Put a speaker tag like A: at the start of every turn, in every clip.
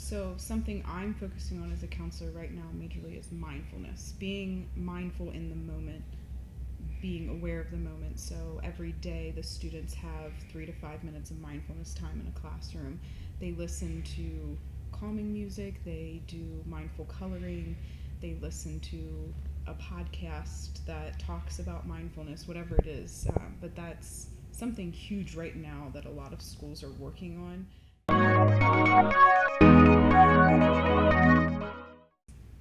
A: So something I'm focusing on as a counselor right now majorly is mindfulness. Being mindful in the moment, being aware of the moment. So every day the students have 3 to 5 minutes of mindfulness time in a classroom. They listen to calming music, they do mindful coloring, they listen to a podcast that talks about mindfulness, whatever it is. But that's something huge right now that a lot of schools are working on.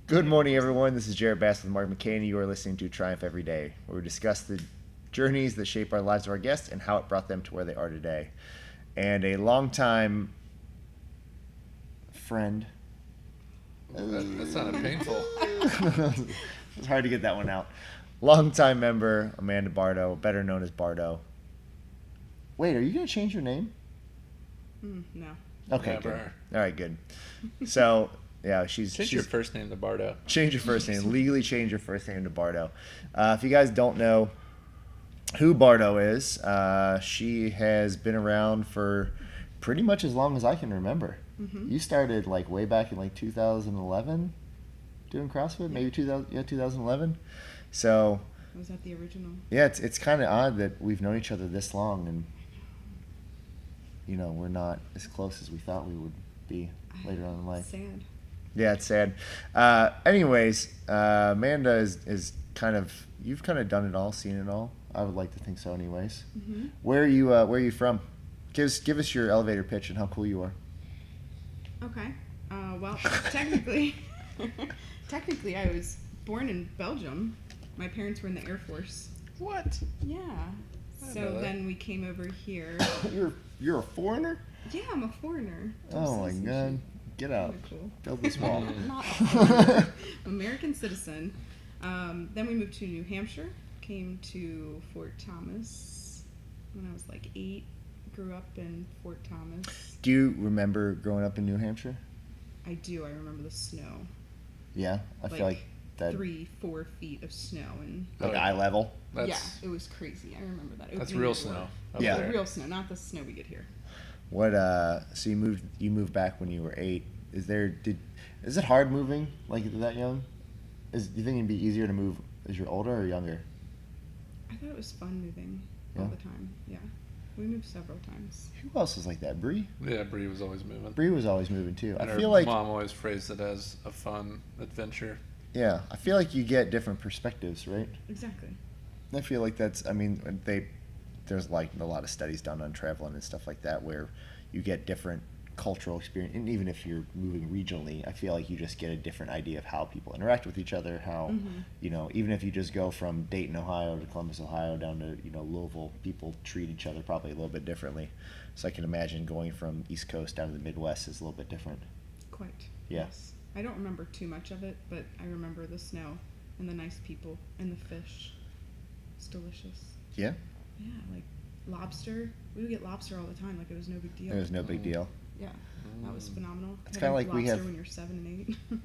B: Good morning, everyone. This is Jared Bass with Mark McCain. You are listening to Triumph Every Day, where we discuss the journeys that shape our lives of our guests and how it brought them to where they are today. And a longtime friend.
C: That sounded painful.
B: It's hard to get that one out. Longtime member, Amanda Bardo, better known as Bardo. Wait, are you going to change your name?
A: No.
B: Okay,
C: Never.
B: good. All right, good. So, yeah, she's
C: Change your first name to Bardo.
B: Change your first name. Legally change your first name to Bardo. If you guys don't know who Bardo is, she has been around for pretty much as long as I can remember.
A: Mm-hmm.
B: You started like way back in like 2011 doing CrossFit, maybe 2011. So
A: Was that the original?
B: yeah, it's kind of odd that we've known each other this long and you know we're not as close as we thought we would be later on in life.
A: Sad.
B: Yeah, it's sad. Anyways, Amanda is kind of, you've kind of done it all, seen it all. I would like to think so anyways.
A: Mm-hmm.
B: Where are you from? Give us your elevator pitch and how cool you are.
A: Okay. Well, technically, I was born in Belgium. My parents were in the Air Force.
C: What?
A: Yeah.
C: I
A: So
C: know that.
A: then we came over here.
B: You're a foreigner?
A: Yeah, I'm a foreigner.
B: Oh my god. Get out.
A: Kinda cool.
B: Build this wall.
A: Not a foreigner. American citizen. Then we moved to New Hampshire. Came to Fort Thomas when I was like 8. Grew up in Fort Thomas.
B: Do you remember growing up in New Hampshire?
A: I do. I remember the snow.
B: Yeah, I feel like that
A: 3-4 feet of snow and
B: like
C: Oh, yeah.
B: eye level.
A: yeah, it was crazy. I remember that.
C: That's
A: Opening
C: real
A: the door.
C: snow. up
B: Yeah.
C: there.
A: Real snow, not the snow we get here.
B: What so you moved back when you were 8. Is it hard moving like that young? Do you think it'd be easier to move as you're older or younger?
A: I thought it was fun moving
B: Yeah.
A: all the time. Yeah, we moved several times.
B: Who else was like that? Bree?
C: Yeah, Bree was always moving.
B: Bree was always moving too.
C: And
B: I
C: her
B: feel like
C: mom always phrased it as a fun adventure.
B: yeah, I feel like you get different perspectives, right?
A: Exactly.
B: I feel like there's like a lot of studies done on traveling and stuff like that where you get different cultural experience, and even if you're moving regionally, I feel like you just get a different idea of how people interact with each other, how
A: Mhm.
B: you know, even if you just go from Dayton, Ohio to Columbus, Ohio down to, you know, Louisville, people treat each other probably a little bit differently. So I can imagine going from East Coast down to the Midwest is a little bit different.
A: Quite.
B: Yeah.
A: Yes. I don't remember too much of it, but I remember the snow and the nice people and the fish. It's delicious.
B: Yeah,
A: Yeah, like lobster. We would get lobster all the time, like it was no big deal.
B: it was no big deal.
A: Yeah, that was phenomenal.
B: It's
A: Having
B: kinda like we
A: lobster
B: have-
A: when you're 7 and 8. When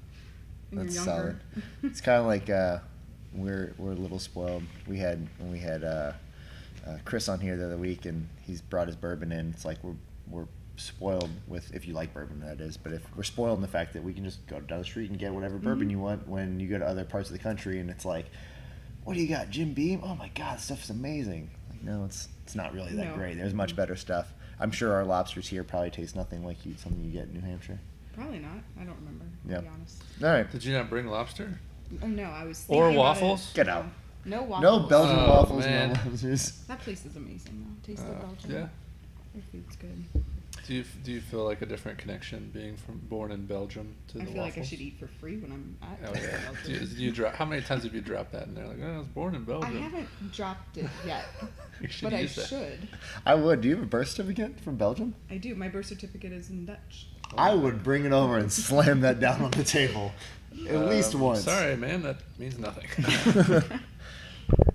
B: That's
A: you're younger.
B: solid. It's kind of like we're a little spoiled. When we had Chris on here the other week, and he's brought his bourbon in. It's like we're spoiled with, if you like bourbon, that is. But if we're spoiled in the fact that we can just go down the street and get whatever bourbon
A: Mhm.
B: you want. When you go to other parts of the country, and it's like, what do you got, Jim Beam? Oh my God, this stuff's amazing. Like, no, it's not really that
A: No.
B: great. There's much better stuff. I'm sure our lobsters here probably taste nothing like something you get in New Hampshire.
A: Probably not. I don't remember, to
B: Yeah.
A: be honest.
B: All right.
C: Did you not bring lobster?
A: Oh, no, I was
C: Or
A: thinking about
C: waffles?
A: it.
B: Get out.
A: No waffles.
B: No Belgian
C: Oh,
B: waffles,
C: man.
B: no lobsters.
A: That place is amazing, though. Taste of Belgium.
C: Yeah.
A: Their food's good.
C: Do you feel like a different connection being born in Belgium to the
A: I
C: waffles?
A: feel like I should eat for free when I'm at
C: Oh yeah.
A: Belgium.
C: do you drop? How many times have you dropped that? And they're like, oh, I was born in
A: I
C: Belgium.
A: haven't dropped it yet,
C: You should
A: but I
C: use that.
A: should.
B: I would. Do you have a birth certificate from Belgium?
A: I do. My birth certificate is in Dutch.
B: I would bring it over and slam that down on the table. At least once.
C: Sorry, man. That means nothing.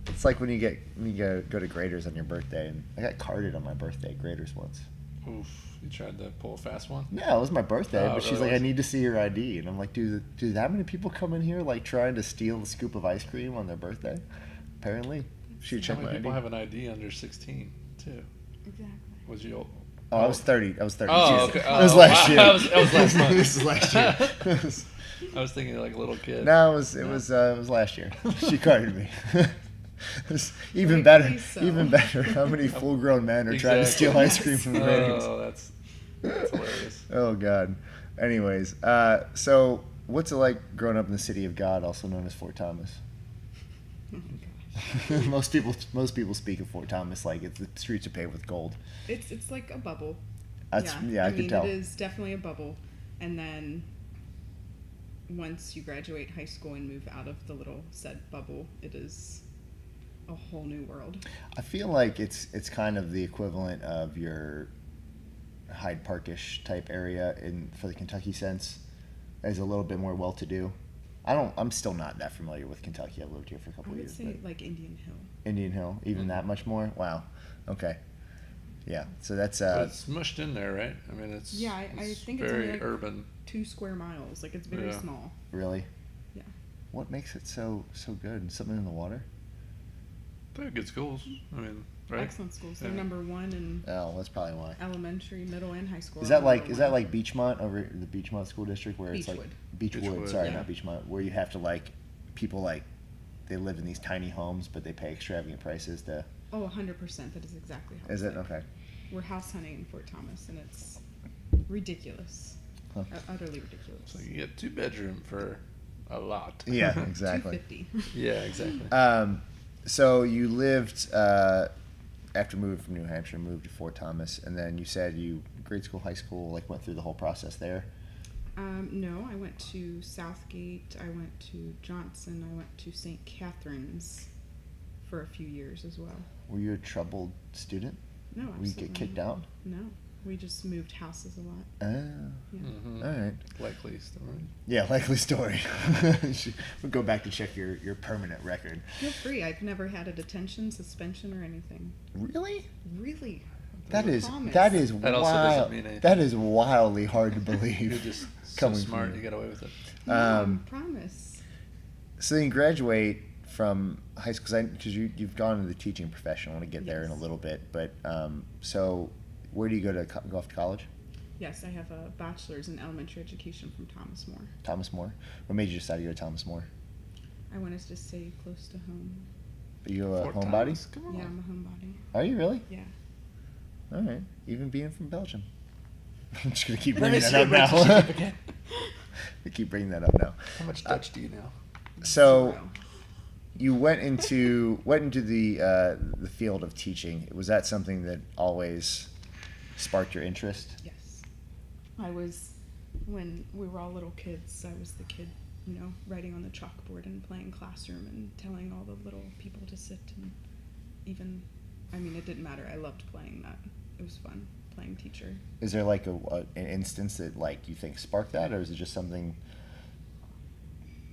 B: It's like when you go to Graders on your birthday, and I got carded on my birthday at Graders once.
C: Oof. You tried to pull a fast one.
B: No, it was my birthday,
C: Oh,
B: but she's
C: really
B: like, I
C: was?
B: need to see your ID, and I'm like, dude, that many people come in here like trying to steal a scoop of ice cream on their birthday? Apparently, she
C: How
B: checked
C: many
B: my
C: people
B: ID.
C: have an ID under 16 too?
A: Exactly.
C: Was you
B: Oh, I was 30. I was 30.
C: Oh, okay.
B: That was
C: Oh,
B: last
C: wow.
B: year.
C: That was last month.
B: This is last year.
C: I was thinking like a little kid.
B: No, it was last year. She carded me. Even
A: Rightfully
B: better.
A: so.
B: Even better. How many full-grown men are trying to steal ice cream from grades?
C: Oh, that's hilarious.
B: Oh God. Anyways, so what's it like growing up in the city of God, also known as Fort Thomas?
A: Oh my gosh.
B: most people speak of Fort Thomas like the streets are paved with gold.
A: It's like a bubble.
B: I
A: mean,
B: could tell.
A: it is definitely a bubble. And then once you graduate high school and move out of the little said bubble, it is a whole new world.
B: I feel like it's kind of the equivalent of your Hyde Parkish type area for the Kentucky sense, as a little bit more well-to-do. I'm still not that familiar with Kentucky. I've lived here for a
A: I
B: couple
A: would
B: years.
A: say
B: But
A: like Indian Hill.
B: Indian Hill, even that much more? Wow. Okay. Yeah. So that's
C: But it's mushed in there, right? I mean, it's
A: Yeah, I
C: it's
A: think it's
C: very
A: only like
C: urban.
A: 2 square miles. Like it's very
C: Yeah.
A: small.
B: really.
A: Yeah.
B: What makes it so good? Something in the water?
C: They're good schools. I mean, right?
A: Excellent schools. They're
C: Yeah.
A: number 1 in
B: Oh, that's probably why.
A: elementary, middle, and high school.
B: Is that like
A: Number one.
B: Beachmont over the Beachmont school district where it's like Beechwood?
C: Beechwood,
B: Sorry,
A: yeah.
B: not Beachmont. Where you have to people they live in these tiny homes, but they pay extravagant prices to.
A: Oh, 100%. That is exactly how
B: Is
A: it's
B: it
A: like.
B: okay?
A: We're house hunting in Fort Thomas, and it's ridiculous.
B: Huh.
A: Utterly ridiculous.
C: So you get 2-bedroom for a lot.
B: Yeah, exactly.
A: $250.
C: Yeah, exactly.
B: So you lived after moving from New Hampshire, moved to Fort Thomas, and then you said you grade school, high school, went through the whole process there.
A: No, I went to Southgate. I went to Johnson. I went to St. Catherine's for a few years as well.
B: Were you a troubled student?
A: No,
B: Were you
A: absolutely
B: get kicked
A: not.
B: out?
A: No, we just moved houses a lot.
B: Oh,
A: Yeah.
C: Mm-hmm.
B: all right.
C: Likely story.
B: Yeah, likely story. We'll go back to check your permanent record.
A: Feel free. I've never had a detention, suspension, or anything.
B: Really?
A: Really.
B: That is
A: Promise.
B: that is
C: That also doesn't
B: wild.
C: mean anything.
B: That is wildly hard to believe.
C: You're just so
B: coming from
C: smart.
B: you.
C: You get away with it.
B: Um,
A: Promise.
B: So then you graduate from high school because you've gone into the teaching profession. I want to get there in a
A: Yes.
B: little bit, but so where do you go off to college?
A: Yes, I have a bachelor's in elementary education from Thomas More.
B: Thomas More. What made you decide to go to Thomas More?
A: I wanted to stay close to home.
B: Are you a
C: Fort
B: homebody?
C: Thomas, Come on.
A: Yeah, I'm a homebody.
B: Are you really?
A: Yeah.
B: All right. Even being from Belgium. I'm just gonna keep
C: Let me
B: bringing that
C: see
B: up
C: your
B: now.
C: relationship again.
B: I keep bringing that up now.
C: How much Dutch do you know?
B: So
A: 0.
B: you went into the field of teaching. Was that something that always sparked your interest?
A: Yes. When we were all little kids, I was the kid, writing on the chalkboard and playing classroom and telling all the little people to sit and it didn't matter. I loved playing that. It was fun playing teacher.
B: Is there an instance that you think sparked that, or is it just something?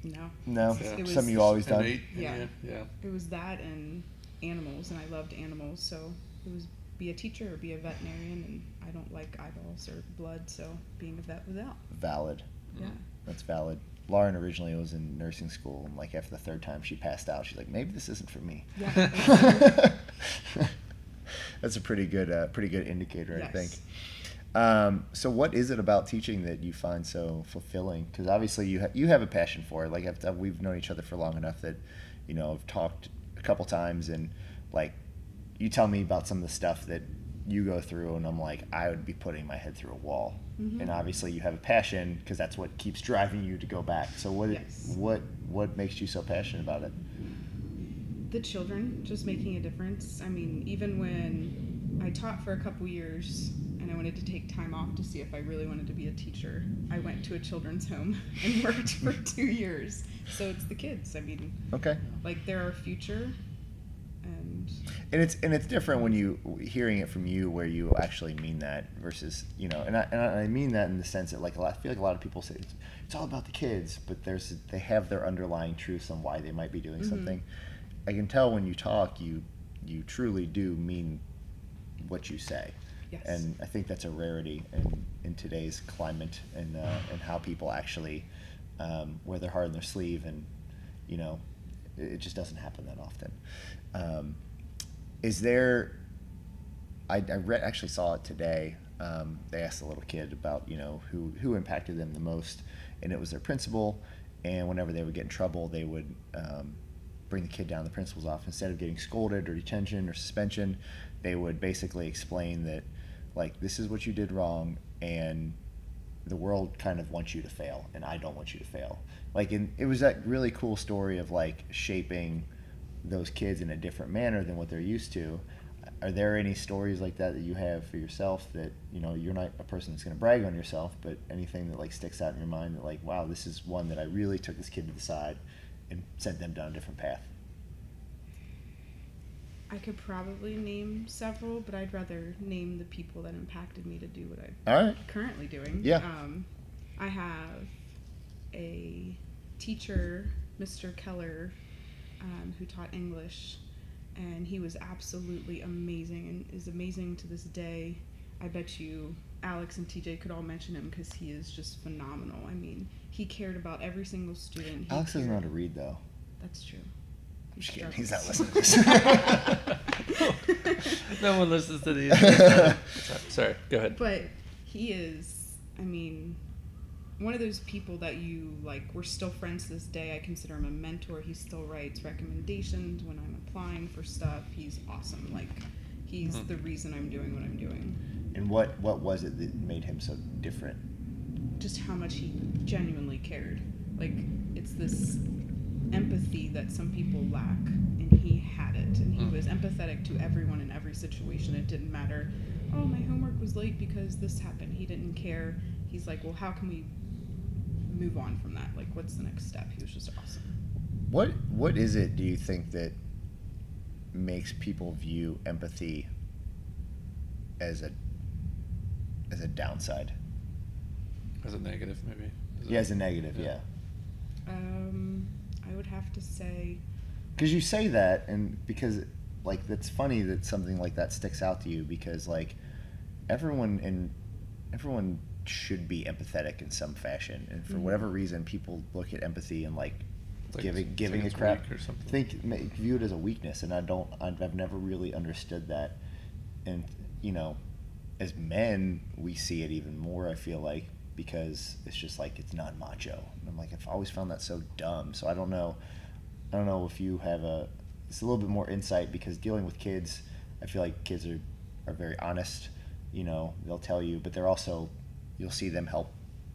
A: No.
B: No,
C: Yeah.
A: It was
B: something you always done.
C: Innate in
A: Yeah.
C: you? Yeah.
A: It was that and animals, and I loved animals, so it was be a teacher or be a veterinarian, and I don't like eyeballs or blood, so being a vet was out.
B: Valid.
A: Yeah.
B: That's valid. Lauren originally was in nursing school, and after the 3rd time she passed out, she's like, maybe this isn't for me.
A: Yeah.
B: That's a pretty good indicator, I think.
A: Yes.
B: So what is it about teaching that you find so fulfilling? Because obviously you have a passion for it. We've known each other for long enough that, I've talked a couple times, and you tell me about some of the stuff that you go through, and I'm like, I would be putting my head through a wall.
A: Mhm.
B: And obviously you have a passion because that's what keeps driving you to go back. So
A: Yes.
B: what makes you so passionate about it?
A: The children, just making a difference. Even when I taught for a couple years and I wanted to take time off to see if I really wanted to be a teacher, I went to a children's home and worked for 2 years. So it's the kids.
B: Okay.
A: They're our future.
B: And it's different when you hearing it from you where you actually mean that versus and I mean that in the sense that I feel like a lot of people say it's all about the kids, but they have their underlying truths on why they might be doing something. I can tell when you talk you truly do mean what you say.
A: Yes.
B: And I think that's a rarity in today's climate and how people actually wear their heart on their sleeve, and it just doesn't happen that often. Is there? I actually saw it today. they asked the little kid about, who impacted them the most, and it was their principal. And whenever they would get in trouble, they would bring the kid down to the principal's office. Instead of getting scolded or detention or suspension, they would basically explain that, like, this is what you did wrong, and the world kind of wants you to fail, and I don't want you to fail. Like, it was that really cool story of, like, shaping those kids in a different manner than what they're used to. Are there any stories like that you have for yourself that, you're not a person that's going to brag on yourself, but anything that, like, sticks out in your mind that, like, wow, this is one that I really took this kid to the side and sent them down a different path?
A: I could probably name several, but I'd rather name the people that impacted me to do what I'm
B: All right.
A: currently doing.
B: Yeah.
A: I have a teacher, Mr. Keller, who taught English, and he was absolutely amazing and is amazing to this day. I bet you Alex and TJ could all mention him because he is just phenomenal. I mean, he cared about every single student.
B: Alex doesn't know how to read, though.
A: That's true.
B: I'm just kidding. He's not listening to this.
C: No one listens to these. Sorry, go ahead.
A: But he is, I mean, one of those people that you, like, we're still friends to this day. I consider him a mentor. He still writes recommendations when I'm applying for stuff. He's awesome. Like, he's the reason I'm doing what I'm doing.
B: And what was it that made him so different?
A: Just how much he genuinely cared. Like, it's this empathy that some people lack, and he had it. And he was empathetic to everyone in every situation. It didn't matter, oh, my homework was late because this happened. He didn't care. He's like, well, how can we move on from that? Like, what's the next step? He was just awesome.
B: What is it, do you think, that makes people view empathy as a downside?
C: As a negative, maybe?
B: As a negative, yeah.
A: I would have to say...
B: Because you say that, and because, like, that's funny that something like that sticks out to you, because, like, everyone should be empathetic in some fashion, and for whatever reason, people look at empathy and, like giving a crap,
C: or something.
B: View it as a weakness, and I've never really understood that. And as men, we see it even more, I feel like, because it's just like, it's not macho. And I'm like, I've always found that so dumb. So I don't know if you have it's a little bit more insight, because dealing with kids, I feel like kids are very honest. They'll tell you, but they're also, you'll see them help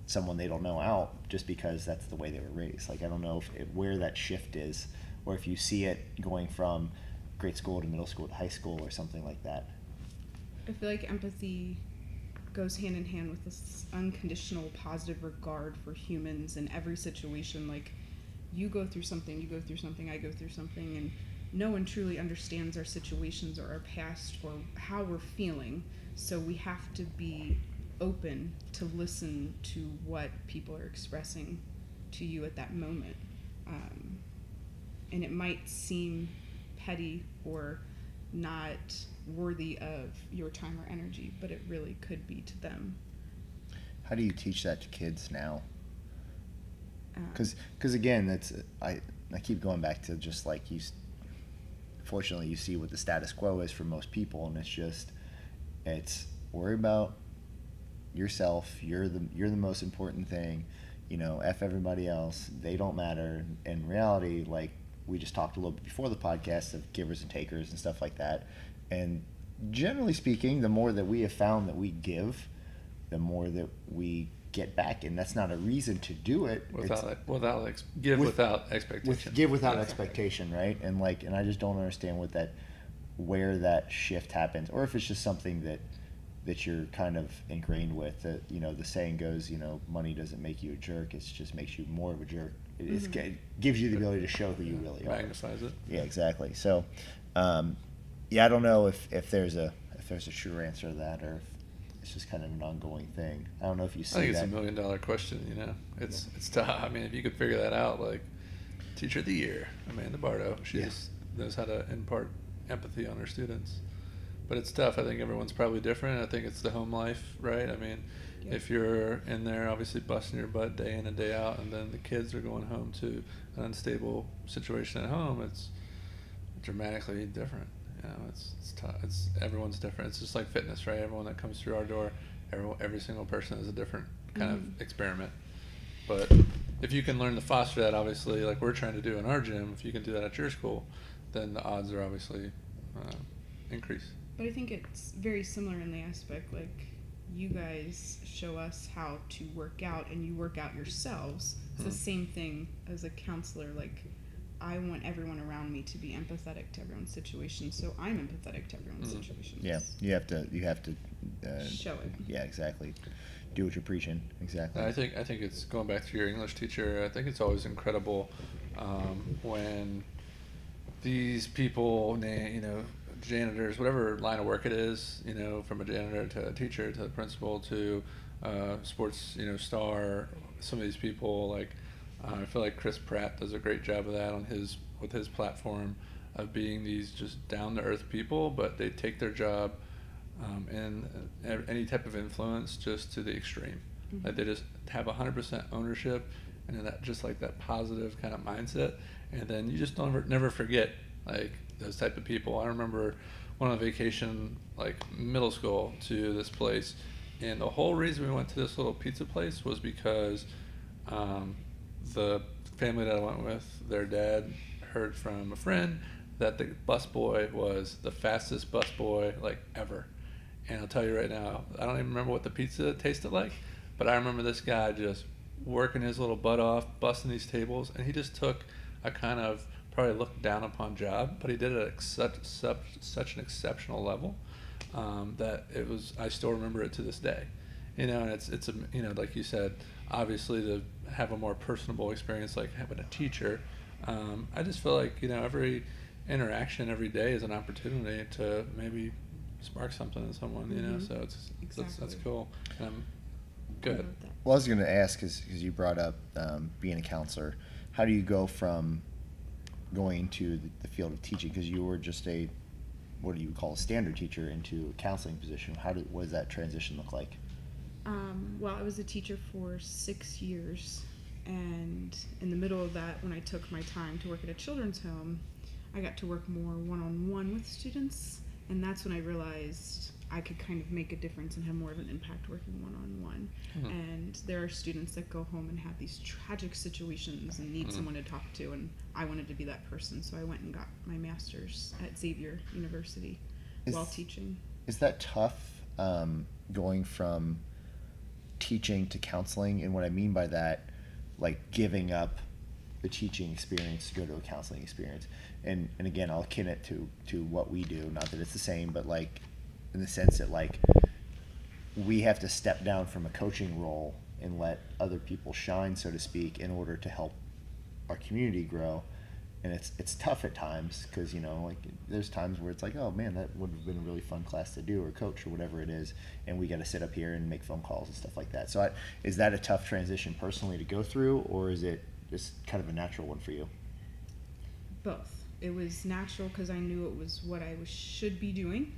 B: someone they don't know out just because that's the way they were raised. Like, I don't know where that shift is, or if you see it going from grade school to middle school to high school or something like that.
A: I feel like empathy goes hand in hand with this unconditional positive regard for humans in every situation. Like, you go through something, I go through something, and no one truly understands our situations or our past or how we're feeling. So we have to be open to listen to what people are expressing to you at that moment. And it might seem petty or not worthy of your time or energy, but it really could be to them.
B: How do you teach that to kids now? Because again, I keep going back to just like fortunately you see what the status quo is for most people, and it's worry about yourself. You're the most important thing. F everybody else. They don't matter. In reality, like we just talked a little bit before the podcast of givers and takers and stuff like that. And generally speaking, the more that we have found that we give, the more that we get back, and that's not a reason to do it.
C: Give without expectation,
B: right? And I just don't understand where that shift happens, or if it's just something that you're kind of ingrained with. That the saying goes, money doesn't make you a jerk; it just makes you more of a jerk. It gives you the ability to show who you really are.
C: Magnifies it.
B: Yeah, exactly. So, I don't know if there's a true answer to that, or if it's just kind of an ongoing thing. I don't know if you see that.
C: I think it's $1 million question. It's tough. I mean, if you could figure that out, like Teacher of the Year, Amanda Bardo, she just knows how to impart empathy on her students. But it's tough. I think everyone's probably different. I think it's the home life, right? I mean, if you're in there obviously busting your butt day in and day out, and then the kids are going home to an unstable situation at home, it's dramatically different. It's tough. Everyone's different. It's just like fitness, right? Everyone that comes through our door every single person is a different kind
A: Mm-hmm.
C: of experiment. But if you can learn to foster that, obviously, like we're trying to do in our gym, if you can do that at your school, then the odds are obviously increase.
A: But I think it's very similar in the aspect, like, you guys show us how to work out and you work out yourselves. It's the same thing as a counselor. Like, I want everyone around me to be empathetic to everyone's situation, so I'm empathetic to everyone's situations.
B: Yeah, you have to
A: show it.
B: Yeah, exactly. Do what you're preaching. Exactly.
C: I think it's going back to your English teacher. I think it's always incredible when these people, janitors, whatever line of work it is, from a janitor to a teacher to the principal to sports, star. Some of these people, like I feel like Chris Pratt does a great job of that with his platform of being these just down to earth people, but they take their job and any type of influence just to the extreme.
A: Mm-hmm.
C: Like they just have 100% ownership and that just like that positive kind of mindset, and then you just never forget like those type of people. I remember went on a vacation like middle school to this place, and the whole reason we went to this little pizza place was because the family that I went with, their dad heard from a friend that the busboy was the fastest busboy like ever. And I'll tell you right now, I don't even remember what the pizza tasted like, but I remember this guy just working his little butt off, busting these tables, and he just took a kind of probably looked down upon job, but he did it at such an exceptional level that it was. I still remember it to this day, and it's like you said, obviously to have a more personable experience like having a teacher. I just feel like every interaction every day is an opportunity to maybe spark something in someone, so that's cool. Good.
B: Well, I was going to ask, because you brought up being a counselor, how do you go from going into the field of teaching, because you were just what do you call a standard teacher, into a counseling position? What does that transition look like?
A: Well, I was a teacher for 6 years, and in the middle of that, when I took my time to work at a children's home, I got to work more one-on-one with students, and that's when I realized I could kind of make a difference and have more of an impact working one-on-one.
C: Mm-hmm.
A: And there are students that go home and have these tragic situations and need someone to talk to, and I wanted to be that person, so I went and got my master's at Xavier University while teaching.
B: Is that tough, going from teaching to counseling? And what I mean by that, like giving up the teaching experience to go to a counseling experience. And again, I'll akin it to what we do, not that it's the same, but like in the sense that like we have to step down from a coaching role and let other people shine, so to speak, in order to help our community grow. And it's tough at times, because like there's times where it's like, oh man, that would have been a really fun class to do, or coach, or whatever it is, and we got to sit up here and make phone calls and stuff like that. So is that a tough transition personally to go through, or is it just kind of a natural one for you?
A: Both. It was natural because I knew it was what I should be doing,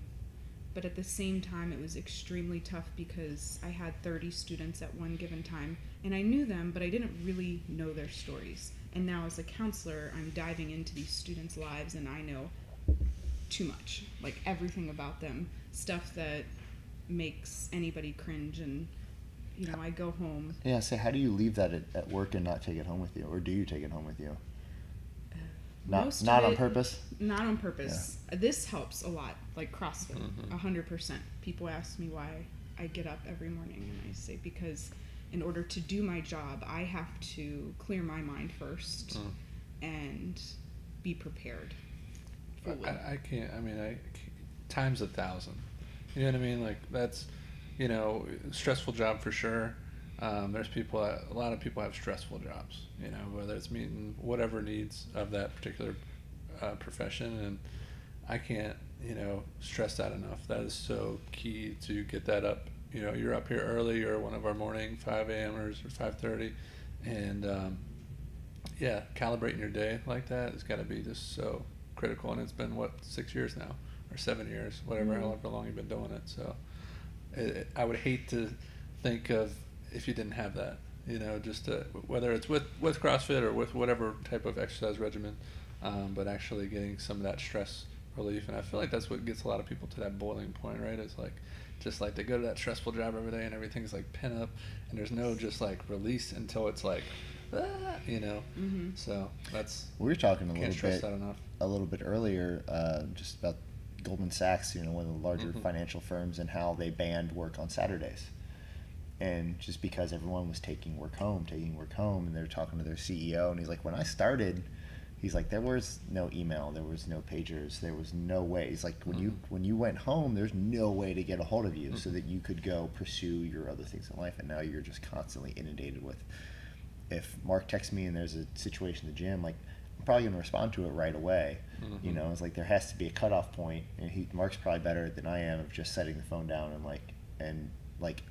A: but at the same time it was extremely tough because I had 30 students at one given time, and I knew them, but I didn't really know their stories. And now as a counselor, I'm diving into these students' lives, and I know too much, like everything about them, stuff that makes anybody cringe. And I go home.
B: Yeah, so how do you leave that at work and not take it home with you, or do you take it home with you? Not on purpose?
A: Not on purpose. Yeah. This helps a lot, like CrossFit, 100%. People ask me why I get up every morning, and I say because in order to do my job, I have to clear my mind first and be prepared fully.
C: I can't, times 1,000. You know what I mean? Like that's, stressful job for sure. There's a lot of people have stressful jobs, whether it's meeting whatever needs of that particular profession, and I can't, stress that enough. That is so key to get that up. You're up here early, or one of our morning 5 a.m.ers or 5:30, and calibrating your day like that has got to be just so critical. And it's been 6 years now, or 7 years, however long you've been doing it. So I would hate to think of if you didn't have that, just whether it's with CrossFit or with whatever type of exercise regimen, but actually getting some of that stress relief. And I feel like that's what gets a lot of people to that boiling point, right? It's like just like they go to that stressful job every day and everything's like pin up and there's no just like release until it's like, you know.
A: Mm-hmm.
C: So that's,
B: We were talking
C: can't stress that enough.
B: a little bit earlier, just about Goldman Sachs, you know, one of the larger
C: Mhm.
B: financial firms, and how they banned work on Saturdays. And just because everyone was taking work home, and they're talking to their CEO, and he's like, when I started, he's like, there was no email, there was no pagers, there was no way. He's like, when you went home, there's no way to get a hold of you so that you could go pursue your other things in life. And now you're just constantly inundated with, if Mark texts me and there's a situation in the gym, like, I'm probably going to respond to it right away.
C: Mhm.
B: You know, it's like there has to be a cutoff point, and Mark's probably better than I am of just setting the phone down and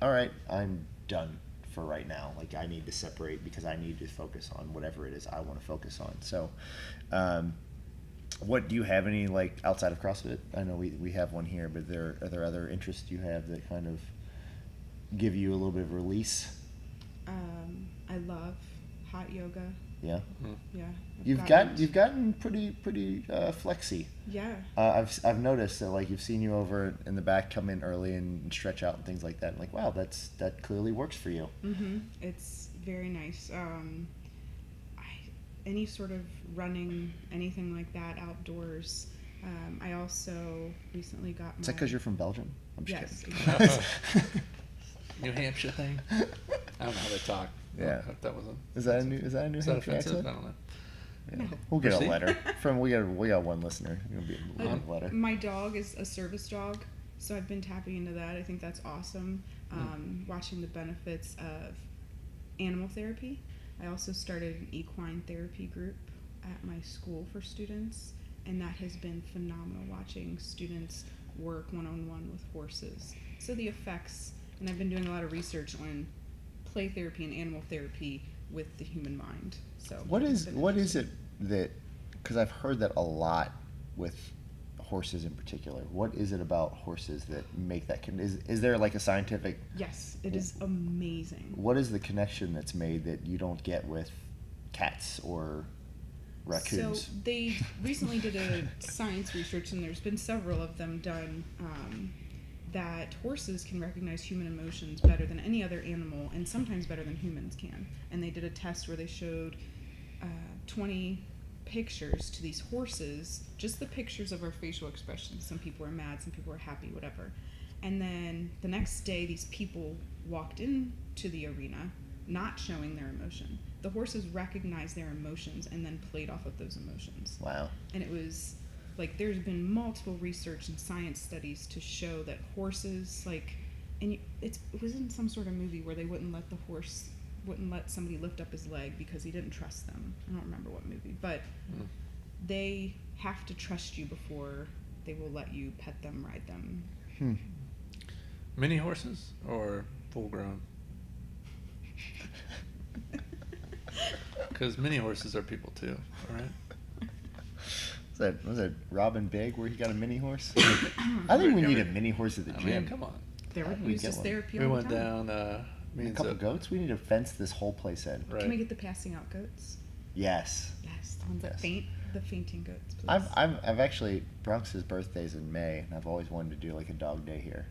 B: all right, I'm done for right now. Like, I need to separate because I need to focus on whatever it is I want to focus on. So, what do you have any, like, outside of CrossFit? I know we have one here, but are there other interests you have that kind of give you a little bit of release?
A: I love hot yoga.
B: Yeah.
C: Mhm.
A: Yeah.
B: You've gotten pretty flexy.
A: Yeah.
B: I've noticed that, like, you've seen you over in the back come in early and stretch out and things like that. And like, wow, that clearly works for you.
A: Mm-hmm. It's very nice. Any sort of running, anything like that outdoors. I also recently got my.
B: Is that because you're from Belgium? I'm just
A: Yes,
B: kidding.
A: exactly.
C: New Hampshire thing. I don't know how they talk.
B: Yeah.
C: If that wasn't.
B: Is that a New
C: Is that
B: Hampshire
C: offensive?
B: accent?
C: I don't know.
B: Yeah.
A: No.
B: We'll get a
C: Proceed.
B: letter from. We got one listener. It'll be a long letter.
A: My dog is a service dog, so I've been tapping into that. I think that's awesome. Watching the benefits of animal therapy. I also started an equine therapy group at my school for students, and that has been phenomenal, watching students work one-on-one with horses. So the effects, and I've been doing a lot of research on play therapy and animal therapy with the human mind. So
B: What
A: it's
B: is
A: been
B: it
A: interesting.
B: that? Because I've heard that a lot with horses in particular. What is it about horses that make that? Is there like a scientific?
A: Yes, it is amazing.
B: What is the connection that's made that you don't get with cats or raccoons?
A: So they recently did a science research, and there's been several of them done, that horses can recognize human emotions better than any other animal, and sometimes better than humans can. And they did a test where they showed 20 pictures to these horses, just the pictures of our facial expressions. Some people were mad, some people were happy, whatever. And then the next day, these people walked into the arena not showing their emotion. The horses recognized their emotions and then played off of those emotions.
B: Wow.
A: And it was like, there's been multiple research and science studies to show that horses, like, and it was in some sort of movie where they wouldn't let somebody lift up his leg because he didn't trust them. I don't remember what movie, but they have to trust you before they will let you pet them, ride them.
C: Mini horses or full grown? Because mini horses are people too, all right?
B: Was that Robin Big where he got a mini horse? I think we need a mini horse at the
C: I
B: gym.
C: mean, come on.
A: They
B: How
A: would
B: do we
A: use
B: get
A: this
B: one?
A: therapy
C: We
A: all
C: went
A: the time.
C: down. Me
B: And a
C: and
B: couple
C: Zip-
B: goats. We need to fence this whole place in.
C: Right.
A: Can we get the passing out goats?
B: Yes.
A: Yes, the ones that
B: Yes.
A: faint, the fainting goats, please.
B: I've actually, Bronx's birthday's in May, and I've always wanted to do like a dog day here.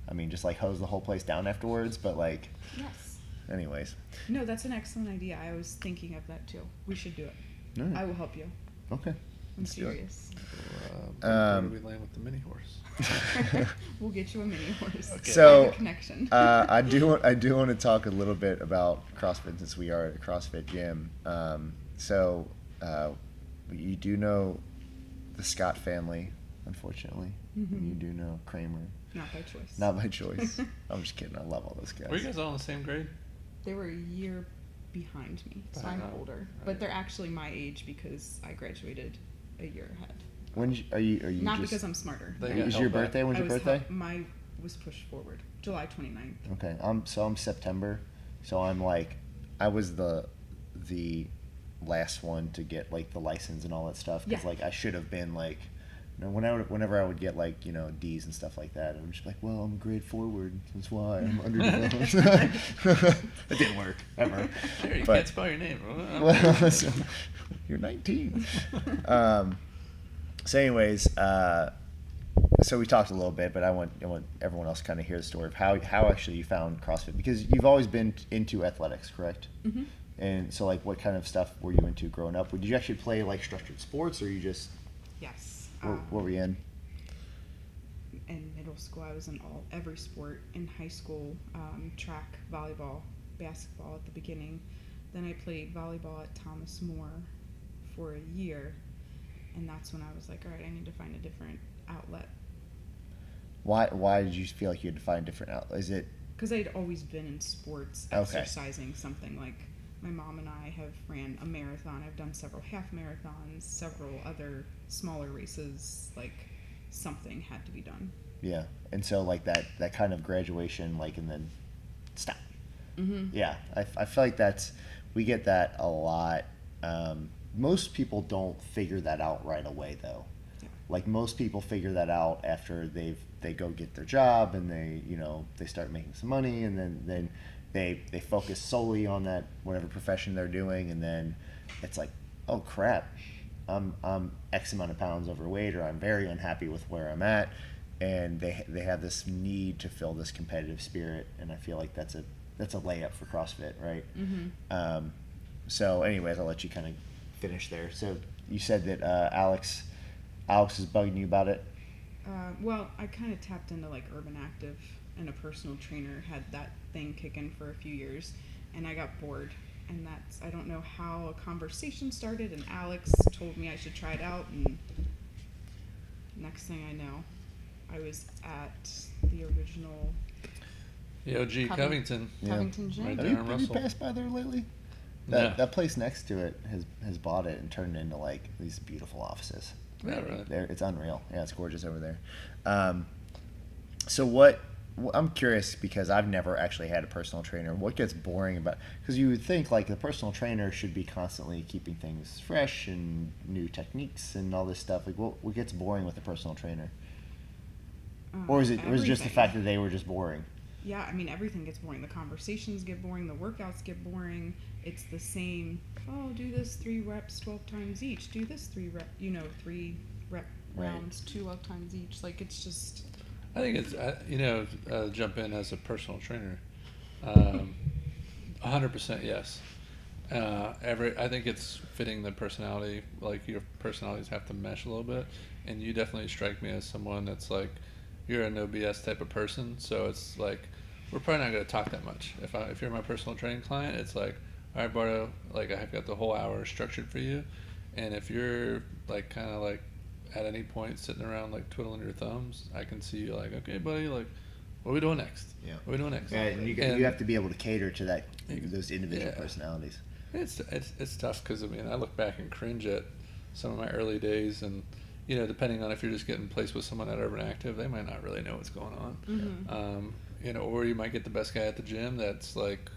B: I mean, just like hose the whole place down afterwards, but like,
A: Yes.
B: anyways.
A: No, that's an excellent idea. I was thinking of that too. We should do it.
B: All right.
A: I will help you.
B: Okay.
A: I'm
B: Let's do it.
A: serious.
C: Where do we land with the mini horse?
A: We'll get you a mini horse.
C: Okay.
B: So,
A: I have a connection.
B: I do want to talk a little bit about CrossFit since we are at a CrossFit gym. You do know the Scott family, unfortunately.
A: Mhm.
B: And you do know Kramer.
A: Not by choice.
B: Not by choice. I'm just kidding. I love all those guys.
C: Were you guys all in the same grade?
A: They were a year behind me, so I'm
C: Behind.
A: older.
C: Right.
A: But they're actually my age because I graduated a year ahead.
B: Are you
A: Not
B: just,
A: because I'm smarter.
C: They
A: No.
C: got
B: Is
C: held
B: your
C: back.
B: birthday? When's
A: I
B: your
A: was
B: birthday?
A: my was pushed forward, July 29th.
B: Okay, I'm September, so I'm like, I was the last one to get like the license and all that stuff because
A: Yeah.
B: like I should have been like, you know, whenever I would get like D's and stuff like that, I would just be like, well, I'm a grade forward, that's why I'm underdeveloped. It didn't work ever.
C: Sure, you
B: But-
C: can't spell your name.
B: Well, listen, you're 19. So anyways, so we talked a little bit, but I want everyone else to kind of hear the story of how actually you found CrossFit, because you've always been into athletics, correct?
A: Mm-hmm.
B: And so, like, what kind of stuff were you into growing up? Did you actually play like structured sports, or you just
A: Yes.
B: what were you in?
A: In middle school, I was in every sport. In high school, track, volleyball, basketball at the beginning. Then I played volleyball at Thomas More for a year, and that's when I was like, all right, I need to find a different outlet.
B: Why did you feel like you had to find a different outlet? Is it
A: Because I'd always been in sports,
B: Okay.
A: exercising, something like my mom and I have ran a marathon. I've done several half marathons, several other smaller races. Like, something had to be done.
B: yeah? And so like that kind of graduation, like, and then stop.
A: Mm-hmm.
B: Yeah, I feel like we get that a lot. Most people don't figure that out right away, though.
A: Yeah.
B: Like, most people figure that out after they go get their job, and they start making some money, and then they focus solely on that whatever profession they're doing, and then it's like, oh crap, I'm X amount of pounds overweight, or I'm very unhappy with where I'm at, and they have this need to fill this competitive spirit, and I feel like that's a layup for CrossFit, right?
A: Mm-hmm.
B: So anyways, I'll let you kind of finish there. So you said that Alex is bugging you about it.
A: Well, I kind of tapped into like Urban Active, and a personal trainer had that thing kicking for a few years, and I got bored. And I don't know how a conversation started, and Alex told me I should try it out, and next thing I know, I was at the original
C: OG Covington.
A: Covington Gym.
C: Right
B: Have
C: there
B: you,
C: in
B: have you
C: Russell.
B: passed by there lately?
C: No.
B: That place next to it has bought it and turned it into like these beautiful offices.
C: Yeah, really.
B: It's unreal. Yeah, it's gorgeous over there. So I'm curious, because I've never actually had a personal trainer. What gets boring about? Because you would think like the personal trainer should be constantly keeping things fresh and new techniques and all this stuff. Like, what gets boring with a personal trainer? Or is it just the
A: Everything.
B: fact that they were just boring?
A: Yeah, I mean, everything gets boring. The conversations get boring. The workouts get boring. It's the same. Oh, do this 3 reps 12 times each. Do this 3 rep. 3 rep
B: Right.
A: rounds 12 times each. Like, it's just.
C: I think it's jump in as a personal trainer. 100% yes. I think it's fitting the personality. Like, your personalities have to mesh a little bit, and you definitely strike me as someone that's like, you're a no BS type of person. So it's like, we're probably not going to talk that much. If you're my personal training client, it's like, all right, Bardo, like, I've got the whole hour structured for you, and if you're like kind of like at any point sitting around like twiddling your thumbs, I can see you like, okay, buddy, like, what are we doing next?
B: Yeah.
C: What are we doing next?
B: Yeah, and you have to be able to cater to those individual
C: Yeah.
B: personalities.
C: It's tough, because I mean, I look back and cringe at some of my early days, and depending on if you're just getting placed with someone at Urban Active, they might not really know what's going on.
A: Mm-hmm.
C: Or you might get the best guy at the gym that's like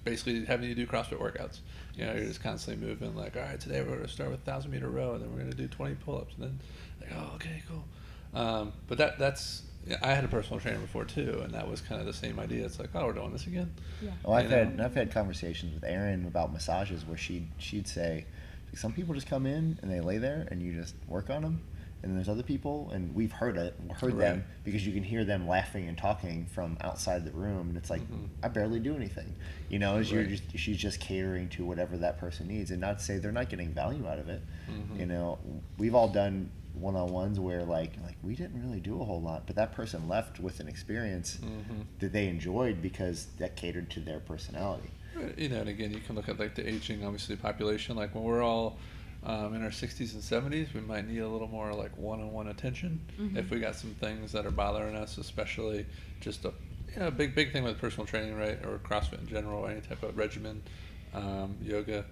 C: basically having you do CrossFit workouts. You're just constantly moving, like, all right, today we're going to start with 1,000-meter row, and then we're going to do 20 pull-ups, and then like, oh, okay, cool. But that's I had a personal trainer before too, and that was kind of the same idea. It's like, oh, we're doing this again.
A: Yeah.
B: Well, I've had conversations with Erin about massages where she'd say, some people just come in and they lay there and you just work on them, and then there's other people, and we've heard them
C: Right.
B: because you can hear them laughing and talking from outside the room, and it's like, I barely do anything,
C: Right.
B: she's just catering to whatever that person needs, and not to say they're not getting value out of it. We've all done one-on-ones where like we didn't really do a whole lot, but that person left with an experience that they enjoyed because that catered to their personality.
C: And again, you can look at like the aging, obviously, population. Like, when we're all in our 60s and 70s, we might need a little more like one-on-one attention.
A: Mhm.
C: If we got some things that are bothering us, especially just a big thing with personal training, right, or CrossFit in general, or any type of regimen, yoga,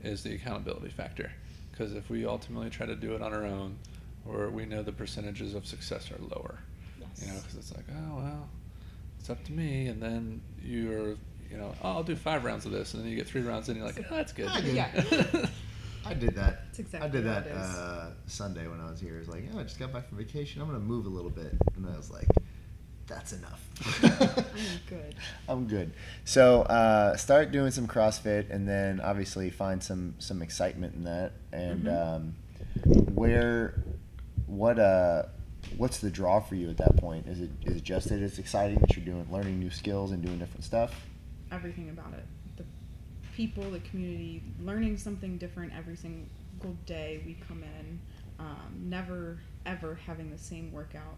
C: is the accountability factor. Because if we ultimately try to do it on our own, or we know the percentages of success are lower,
A: Yes.
C: because it's like, oh well, it's up to me, and then you're. Oh, I'll do 5 rounds of this, and then you get 3 rounds in, and you're like, oh, that's good.
A: Yeah.
B: I did that.
A: That's exactly
B: I did
A: what
B: that
A: it is.
B: Sunday when I was here. It was like, I just got back from vacation. I'm gonna move a little bit, and I was like, that's enough.
A: I'm good.
B: I'm good. So start doing some CrossFit, and then obviously find some excitement in that. And what's the draw for you at that point? Is it just that it's exciting that you're learning new skills and doing different stuff?
A: Everything about it. The people, the community, learning something different every single day we come in. Never, ever having the same workout.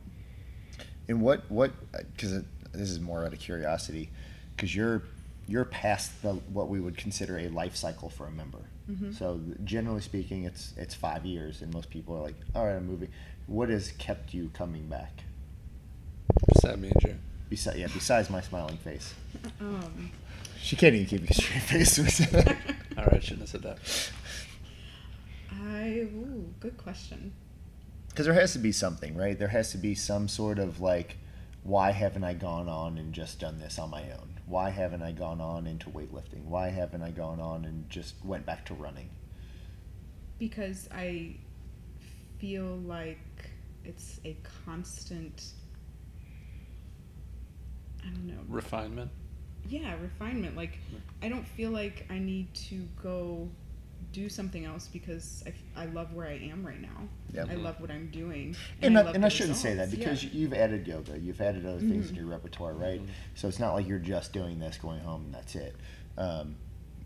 B: And what, because this is more out of curiosity, because you're past what we would consider a life cycle for a member.
A: Mm-hmm.
B: So generally speaking, it's 5 years, and most people are like, all right, I'm moving. What has kept you coming back?
C: Beside me and Jay.
B: Besides my smiling face.
A: Um,
B: She can't even keep a straight face.
C: All right, shouldn't have said that.
A: Good question.
B: Because there has to be something, right? There has to be some sort of like, why haven't I gone on and just done this on my own? Why haven't I gone on into weightlifting? Why haven't I gone on and just went back to running?
A: Because I feel like it's a constant, I don't know.
C: Refinement.
A: Yeah, refinement. Like, I don't feel like I need to go do something else because I love where I am right now.
B: Yep.
A: I love what I'm doing.
B: And
A: love
B: I
A: the
B: shouldn't say that
A: results.
B: because you've added yoga, you've added other things in
A: Mhm.
B: your repertoire, right?
C: Mhm.
B: So it's not like you're just doing this, going home, and that's it.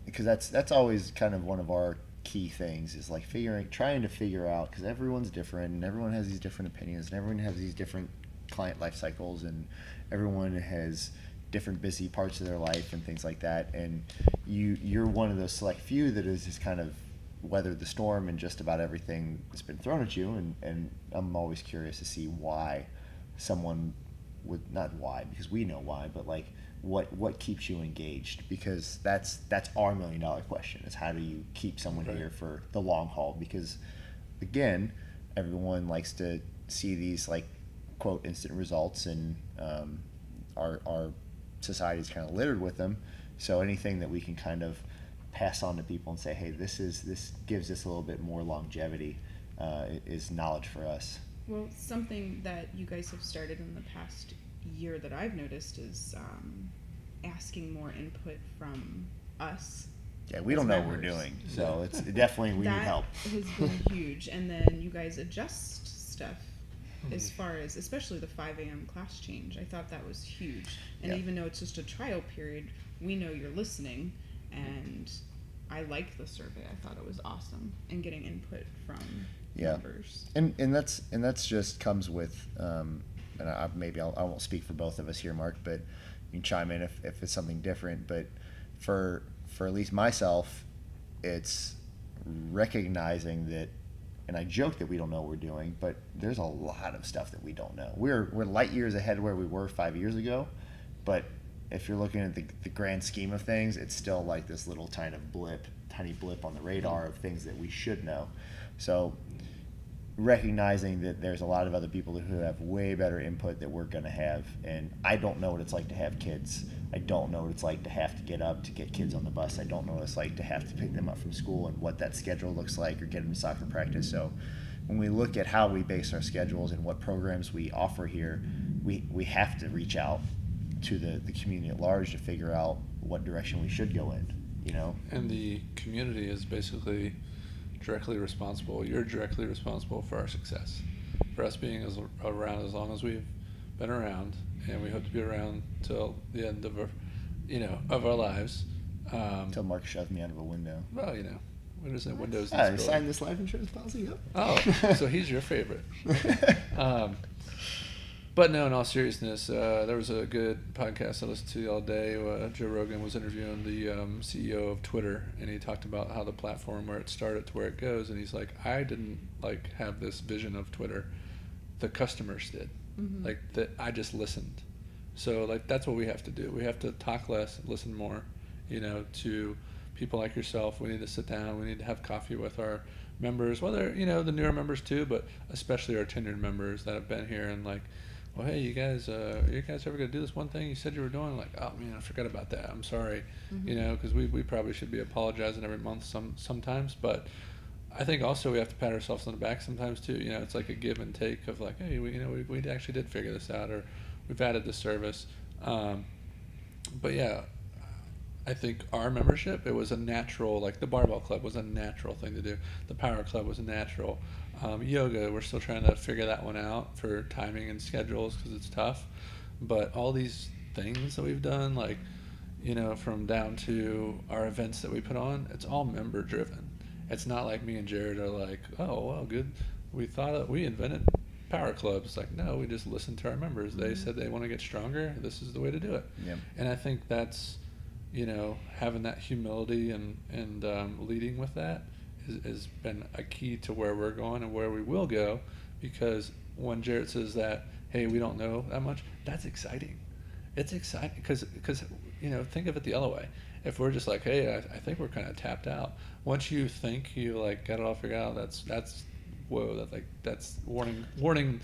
B: Because that's always kind of one of our key things is like trying to figure out, because everyone's different and everyone has these different opinions and everyone has these different client life cycles and everyone has different busy parts of their life and things like that. And you're one of those select few that has just kind of weathered the storm and just about everything that's been thrown at you. And I'm always curious to see why someone would, not why, because we know why, but like what keeps you engaged? Because that's our $1 million question is how do you keep someone
C: Right.
B: here for the long haul? Because again, everyone likes to see these like quote instant results, and our society's kind of littered with them. So anything that we can kind of pass on to people and say, hey, this gives us a little bit more longevity, is knowledge for us.
A: Well, something that you guys have started in the past year that I've noticed is asking more input from us.
B: Yeah, we
A: as
B: don't know what we're
A: members.
B: doing, so
C: Yeah.
B: it's definitely we need help.
A: That has been huge. And then you guys adjust stuff as far as, especially the 5 a.m. class change. I thought that was huge. And
B: Yeah.
A: even though it's just a trial period, we know you're listening. And I liked the survey. I thought it was awesome. And getting input from members.
B: And that's just comes with, and I won't speak for both of us here, Mark, but you can chime in if it's something different. But for at least myself, it's recognizing that, and I joke that we don't know what we're doing, but there's a lot of stuff that we don't know. We're light years ahead where we were 5 years ago, but if you're looking at the grand scheme of things, it's still like this little tiny blip on the radar of things that we should know. So recognizing that there's a lot of other people who have way better input that we're going to have. And I don't know what it's like to have kids. I don't know what it's like to have to get up to get kids on the bus. I don't know what it's like to have to pick them up from school and what that schedule looks like, or get them to soccer practice. So when we look at how we base our schedules and what programs we offer here, we have to reach out to the community at large to figure out what direction we should go in, you know?
C: And the community is basically directly responsible. You're directly responsible for our success, for us being around as long as we've been around, and we hope to be around till the end of our lives.
B: Until Mark shoved me out of a window.
C: Well, what is that? Windows.
B: I signed this life insurance policy. Yep.
C: Oh, so he's your favorite. But no, in all seriousness, there was a good podcast I listened to all day. Joe Rogan was interviewing the CEO of Twitter, and he talked about how the platform, where it started to where it goes, and he's like, I didn't have this vision of Twitter. The customers did.
A: Mm-hmm.
C: I just listened. So that's what we have to do. We have to talk less, listen more, to people like yourself. We need to sit down. We need to have coffee with our members, whether, the newer members too, but especially our tenured members that have been here and well, hey, you guys ever going to do this one thing you said you were doing? Oh, man, I forgot about that. I'm sorry.
A: Mm-hmm.
C: Because we probably should be apologizing every month sometimes. But I think also we have to pat ourselves on the back sometimes, too. It's like a give and take of hey, we actually did figure this out, or we've added this service. But, yeah, I think our membership, it was a natural, like the barbell club was a natural thing to do. The power club was a natural. Yoga, we're still trying to figure that one out for timing and schedules because it's tough. But all these things that we've done, like, from down to our events that we put on, it's all member driven. It's not like me and Jared are like, oh, well, good. We invented power clubs. Like, no, we just listened to our members. They said they want to get stronger. This is the way to do it.
B: Yep.
C: And I think that's, having that humility and leading with that has been a key to where we're going and where we will go. Because when Jared says that, hey, we don't know that much, that's exciting. It's exciting because think of it the other way. If we're just like, hey, I think we're kind of tapped out. Once you think you like got it all figured out, that's whoa, that's warning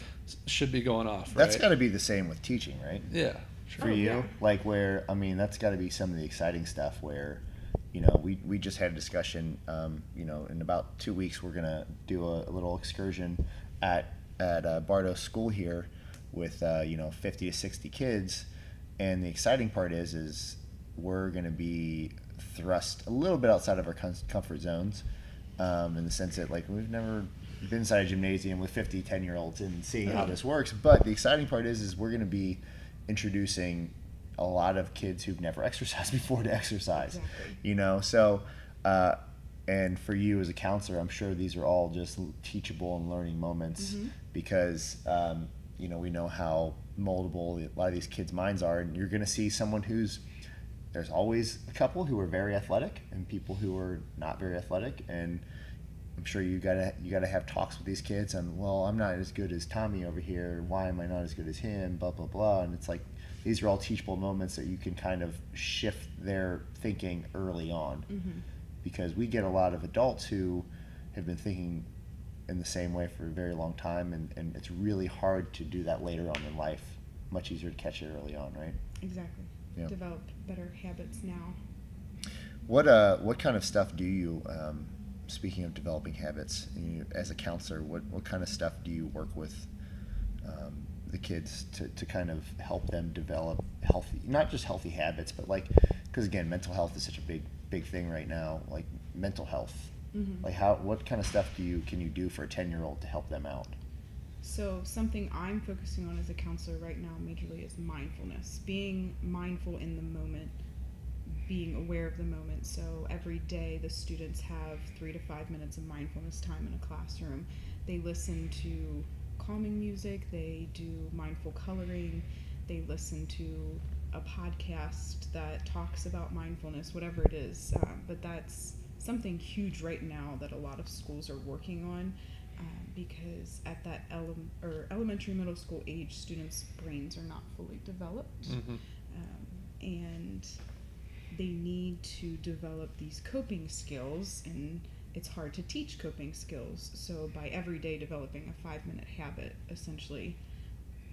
C: should be going off. Right?
B: That's got to be the same with teaching, right?
C: Yeah, sure.
B: For you,
A: yeah.
B: like that's got to be some of the exciting stuff where, we just had a discussion. In about 2 weeks we're gonna do a little excursion at Bardo school here with 50 to 60 kids, and the exciting part is we're gonna be thrust a little bit outside of our comfort zones, in the sense that like we've never been inside a gymnasium with 50 10-year-olds and seeing how this works. But the exciting part is we're going to be introducing a lot of kids who've never exercised before to exercise.
A: Exactly.
B: So and for you as a counselor, I'm sure these are all just teachable and learning moments, because we know how moldable a lot of these kids' minds are, and you're going to see someone there's always a couple who are very athletic and people who are not very athletic, and I'm sure you gotta have talks with these kids on, well, I'm not as good as Tommy over here. Why am I not as good as him? Blah blah blah. And it's like these are all teachable moments that you can kind of shift their thinking early on, because we get a lot of adults who have been thinking in the same way for a very long time, and it's really hard to do that later on in life. Much easier to catch it early on, right?
A: Exactly.
B: Yeah.
A: Develop better habits now.
B: What kind of stuff do you? Speaking of developing habits, as a counselor, what kind of stuff do you work with the kids to kind of help them develop healthy, not just healthy habits, but because again, mental health is such a big thing right now, like mental health. Like what kind of stuff can you do for a 10-year-old to help them out?
A: So something I'm focusing on as a counselor right now majorly is mindfulness, being mindful in the moment, being aware of the moment. So every day the students have 3 to 5 minutes of mindfulness time in a classroom. They listen to calming music, they do mindful coloring, they listen to a podcast that talks about mindfulness, whatever it is. But that's something huge right now that a lot of schools are working on, because at that elementary, middle school age, students' brains are not fully developed. And they need to develop these coping skills, and it's hard to teach coping skills. So by every day developing a 5-minute habit, essentially,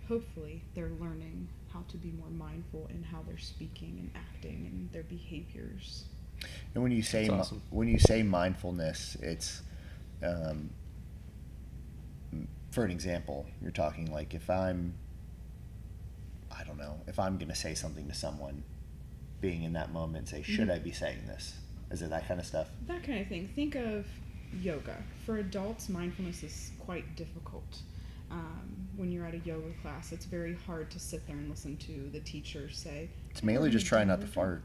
A: hopefully they're learning how to be more mindful in how they're speaking and acting and their behaviors.
B: And when you say
C: That's awesome.
B: when you say mindfulness, it's for an example, you're talking like if I'm going to say something to someone, being in that moment, say, should I be saying this? Is it that kind of stuff?
A: That kind of thing. Think of yoga. For adults, mindfulness is quite difficult. When you're at a yoga class, it's very hard to sit there and listen to the teacher say.
B: It's mainly just trying not to fart.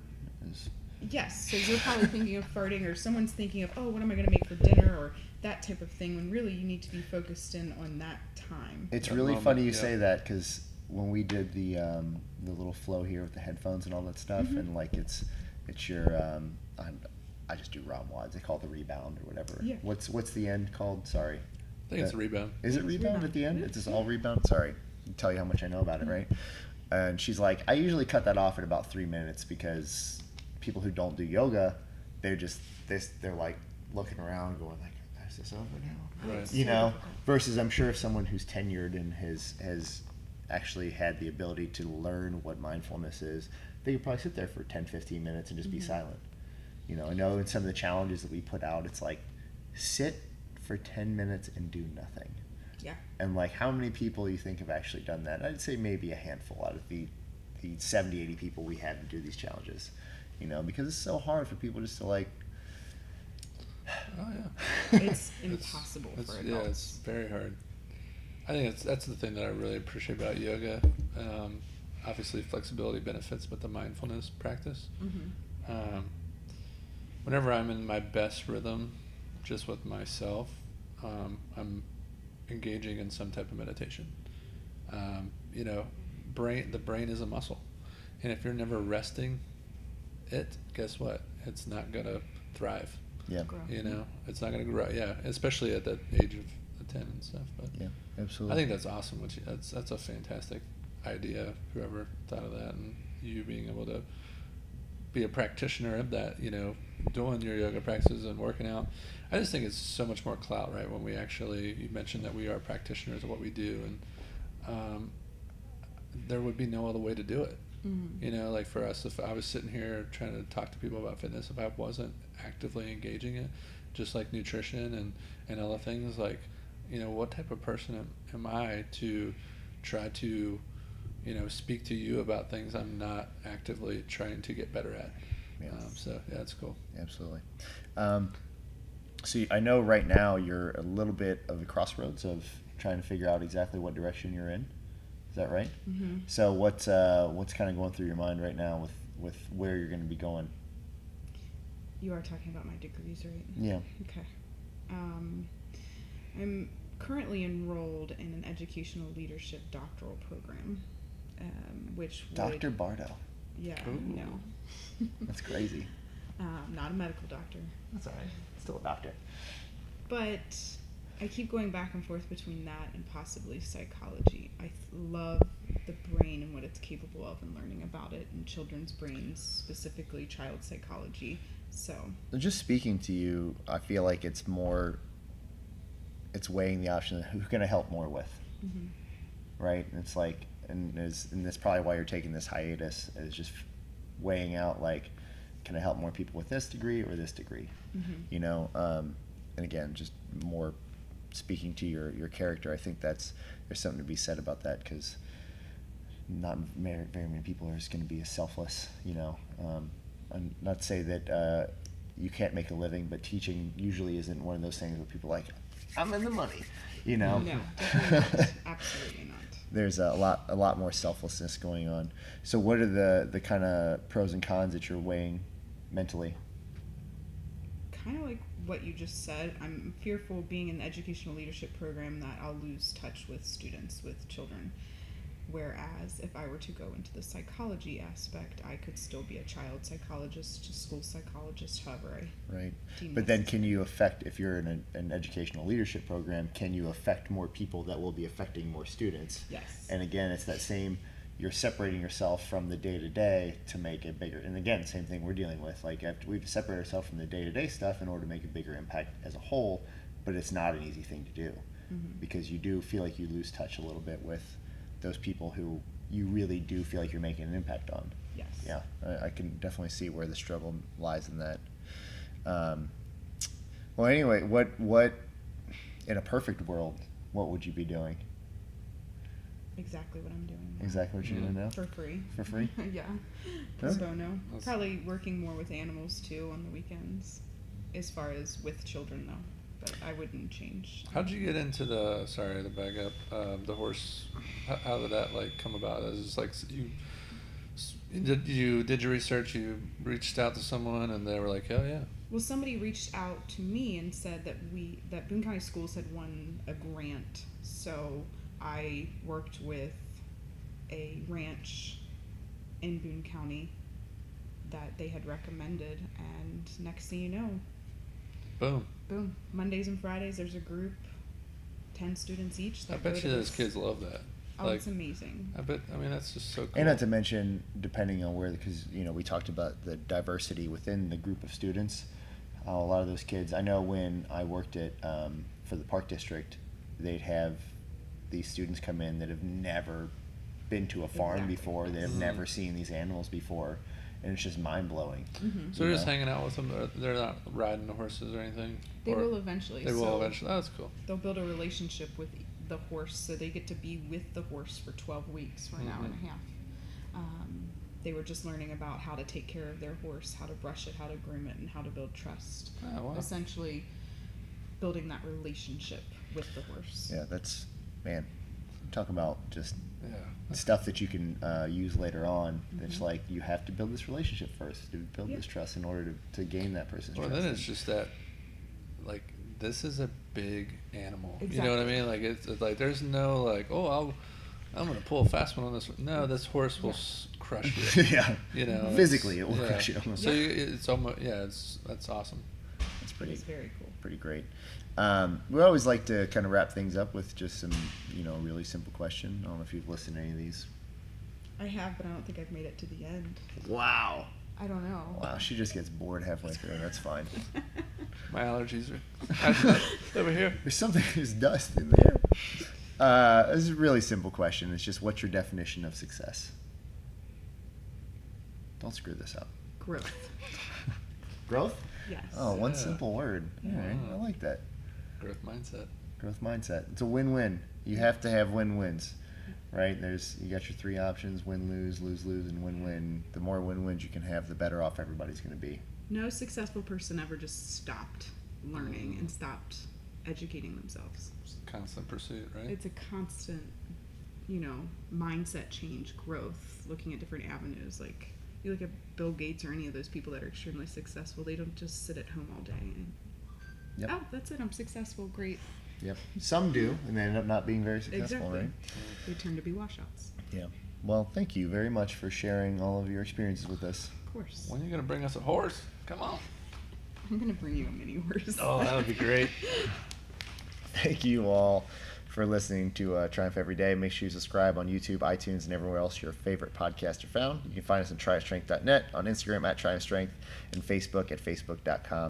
A: Yes, so you're probably thinking of farting, or someone's thinking of, oh, what am I going to make for dinner, or that type of thing, when really you need to be focused in on that time.
B: It's
C: That
B: really
C: moment,
B: funny you
C: yeah.
B: say that, because when we did the little flow here with the headphones and all that stuff, and like it's your I just do ROM wads. They call it the rebound or whatever.
A: Yeah.
B: What's the end called? Sorry.
C: I think it's a rebound.
B: Is it
A: It's
B: rebound
A: rebound.
B: at the end? It's just all rebound? Sorry. I'll tell you how much I know about it, right? And she's like, I usually cut that off at about 3 minutes, because people who don't do yoga, they're like looking around going like, is this over now?
C: Right.
B: You know, versus I'm sure if someone who's tenured and has actually had the ability to learn what mindfulness is, they could probably sit there for 10, 15 minutes and just be silent. I know in some of the challenges that we put out, it's like, sit for 10 minutes and do nothing.
A: Yeah.
B: And like, how many people you think have actually done that? I'd say maybe a handful out of the 70, 80 people we had to do these challenges. you know, because it's so hard for people just to like.
C: Oh yeah.
A: It's impossible for adults.
C: Yeah, it's very hard. I think that's the thing that I really appreciate about yoga. Obviously, flexibility benefits, but the mindfulness practice.
A: Mm-hmm.
C: Whenever I'm in my best rhythm, just with myself, I'm engaging in some type of meditation. You know, the brain is a muscle, and if you're never resting it, guess what? It's not gonna thrive.
B: Yeah.
A: Grow.
C: You know, it's not gonna grow. Yeah, especially at that age of 10 and stuff. But
B: Yeah, absolutely.
C: I think that's awesome. That's a fantastic idea. Whoever thought of that, and you being able to be a practitioner of that, you know, doing your yoga practices and working out. I just think it's so much more clout, right? When we actually, you mentioned that we are practitioners of what we do, and there would be no other way to do it.
A: Mm-hmm.
C: You know, like for us, if I was sitting here trying to talk to people about fitness, if I wasn't actively engaging it, just like nutrition and other things, like, you know, what type of person am I to try to, you know, speak to you about things I'm not actively trying to get better at?
B: Yeah.
C: So yeah, that's cool.
B: Absolutely. So I know right now you're a little bit of the crossroads of trying to figure out exactly what direction you're in. Is that right?
A: Mm-hmm.
B: So what's kind of going through your mind right now with where you're going to be going?
A: You are talking about my degrees, right?
B: Yeah.
A: Okay. I'm currently enrolled in an educational leadership doctoral program, which would,
B: Dr. Bardo.
A: Yeah,
C: Ooh.
A: no.
B: That's crazy.
A: Not a medical doctor.
B: That's all right. Still a doctor.
A: But I keep going back and forth between that and possibly psychology. I love the brain and what it's capable of and learning about it and children's brains, specifically child psychology. So
B: Just speaking to you, I feel like it's weighing the option of who can I help more with,
A: mm-hmm.
B: right? And it's like, and that's probably why you're taking this hiatus, is just weighing out, like, can I help more people with this degree or this degree?
A: Mm-hmm.
B: You know, and again, just more speaking to your character, I think there's something to be said about that, because not very many people are just going to be as selfless, you know. And not to say that you can't make a living, but teaching usually isn't one of those things where people are like, I'm in the money, you know.
A: No, definitely not. Absolutely not.
B: There's a lot more selflessness going on. So what are the kind of pros and cons that you're weighing mentally?
A: Kind of like what you just said. I'm fearful, being in the educational leadership program, that I'll lose touch with students, with children. Whereas if I were to go into the psychology aspect, I could still be a child psychologist, a school psychologist, however I
B: Right.
A: deem
B: But then
A: necessary.
B: can you affect, if you're in an educational leadership program, can you affect more people that will be affecting more students?
A: Yes.
B: And again, it's that same, you're separating yourself from the day-to-day to make it bigger. And again, same thing we're dealing with. Like, we've separated ourselves from the day-to-day stuff in order to make a bigger impact as a whole, but it's not an easy thing to do.
A: Mm-hmm.
B: Because you do feel like you lose touch a little bit with those people who you really do feel like you're making an impact on.
A: Yes.
B: Yeah, I can definitely see where the struggle lies in that. Well, anyway, what in a perfect world, what would you be doing?
A: Exactly what I'm doing now.
B: Exactly what you're doing now?
A: For free.
B: For free?
A: Yeah. Pro
B: Huh?
A: bono.
C: That's-
A: Probably working more with animals too on the weekends, as far as with children though. But I wouldn't change.
C: How'd you get into sorry to back up, the horse, how did that like come about? Is it like you did your research, you reached out to someone and they were like, oh yeah.
A: Well, somebody reached out to me and said that Boone County Schools had won a grant. So I worked with a ranch in Boone County that they had recommended, and next thing you know,
C: Boom.
A: boom, Mondays and Fridays there's a group, 10 students each.
C: I
A: That
C: bet
A: go
C: you
A: to
C: those
A: this-
C: kids love that.
A: Oh,
C: Like,
A: it's amazing.
C: I mean, that's just so cool.
B: And not to mention, depending on where, because we talked about the diversity within the group of students. A lot of those kids, I know when I worked at for the Park District, they'd have these students come in that have never been to a farm
A: Exactly.
B: before, that have
C: Mhm.
B: never seen these animals before, and it's just mind blowing.
A: Mm-hmm.
C: So they're just
B: Yeah.
C: hanging out with them. They're not riding the horses or anything.
A: They
C: Or
A: will eventually.
C: They will
A: so
C: eventually. Oh, that's cool.
A: They'll build a relationship with the horse, so they get to be with the horse for 12 weeks, for an hour and a
C: Mhm.
A: half. They were just learning about how to take care of their horse, how to brush it, how to groom it, and how to build trust.
C: Oh, wow.
A: Essentially, building that relationship with the horse.
B: Yeah, that's, man, talk about just
C: Yeah.
B: stuff that you can use later on. It's
A: Mhm.
B: like you have to build this relationship first to build
A: Yep.
B: this trust in order to gain that person's
C: Well,
B: trust.
C: then it's just that, like, this is a big animal. You know what I
A: Exactly.
C: mean? Like, it's like there's no like, oh, I'm gonna pull a fast one on this. No, this horse will crush you.
B: Yeah.
C: You know,
B: Physically,
C: it's-
B: it will
C: yeah.
B: crush you.
C: So it's almost that's awesome.
B: It's
A: It
B: pretty
A: was very cool.
B: pretty great. We always like to kind of wrap things up with just some, really simple question. I don't know if you've listened to any of these.
A: I have, but I don't think I've made it to the end.
B: Wow.
A: I don't know.
B: Wow, she just gets bored halfway through. That's fine.
C: My allergies are over here.
B: There's dust in there. This is a really simple question. It's just, what's your definition of success? Don't screw this up.
A: Growth.
B: Growth?
A: Yes.
B: Oh, one
C: Yeah.
B: simple word. All right, I like that.
C: Growth mindset.
B: Growth mindset. It's a win-win. You have to have win-wins, right? You got your three options: win, lose, lose, lose, and win-win. The more win-wins you can have, the better off everybody's going to be.
A: No successful person ever just stopped learning and stopped educating themselves.
C: It's a constant pursuit, right?
A: It's a constant, mindset change, growth, looking at different avenues. Like, you look at Bill Gates or any of those people that are extremely successful, they don't just sit at home all day and,
B: Yep.
A: oh, that's it, I'm successful, great.
B: Yep. Some do, and they end up not being very successful,
A: Exactly.
B: right?
A: They turn to be washouts.
B: Yeah. Well, thank you very much for sharing all of your experiences with us.
A: Of course.
C: When are you gonna bring us a horse? Come on.
A: I'm going to bring you a mini horse.
C: Oh, that would be great.
B: Thank you all for listening to Triumph Every Day. Make sure you subscribe on YouTube, iTunes, and everywhere else your favorite podcasts are found. You can find us on triumphstrength.net, on Instagram at triumphstrength, and Facebook at facebook.com